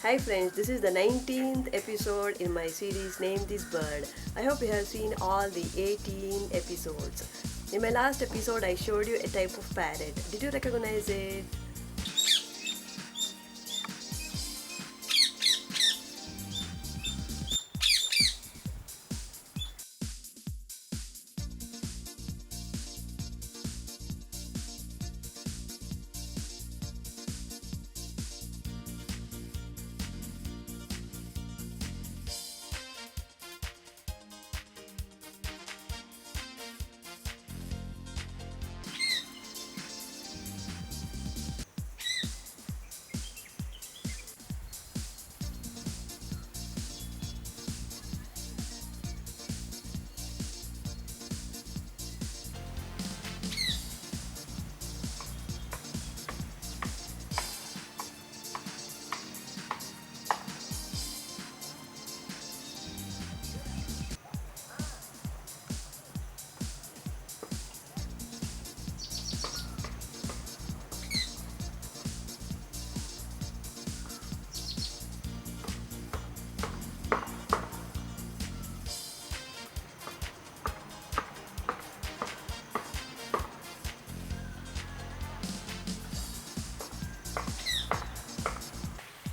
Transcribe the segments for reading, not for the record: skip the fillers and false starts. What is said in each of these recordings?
Hi friends, this is the 19th episode in my series Name This Bird. I hope you have seen all the 18 episodes. In my last episode, I showed you a type of parrot. Did you recognize it?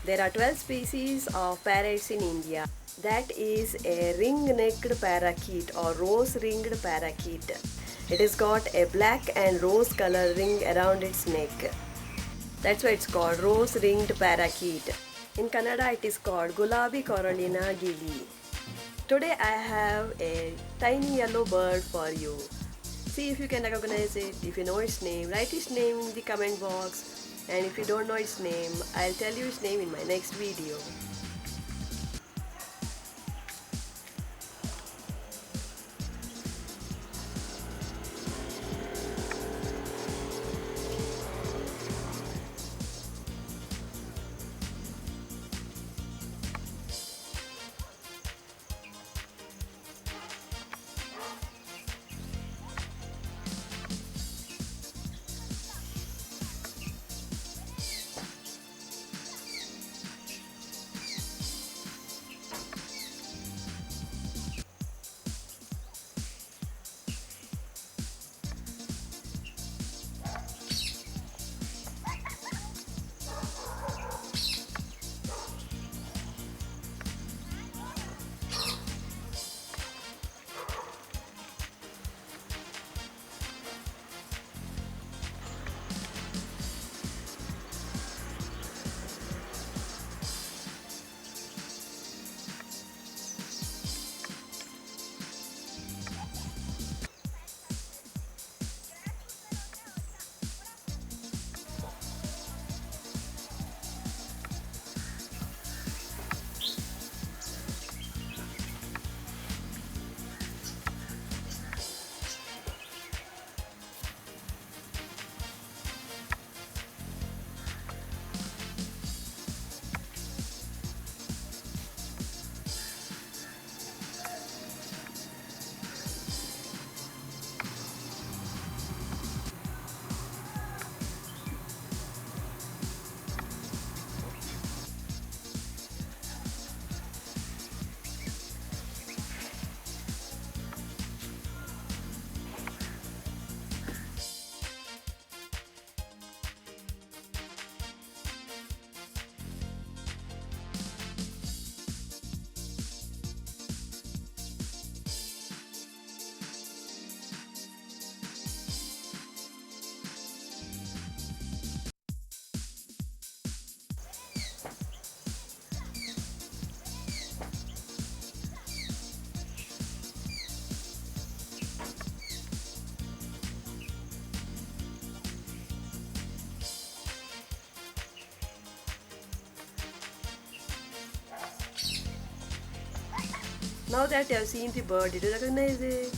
There are 12 species of parrots in India. That is a ring-necked parakeet or rose-ringed parakeet. It has got a black and rose color ring around its neck. That's why it's called rose-ringed parakeet. In Kannada, it is called Gulabi Corallina gili. Today I have a tiny yellow bird for you. See if you can recognize it. If you know its name, write its name in the comment box. And if you don't know its name, I'll tell you its name in my next video. Now that you have seen the bird, did you recognize it?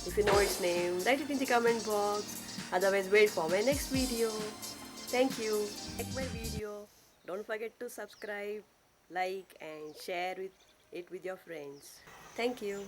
If you know its name, write it in the comment box. Otherwise, wait for my next video. Thank you. Like my video. Don't forget to subscribe, like, and share it with your friends. Thank you.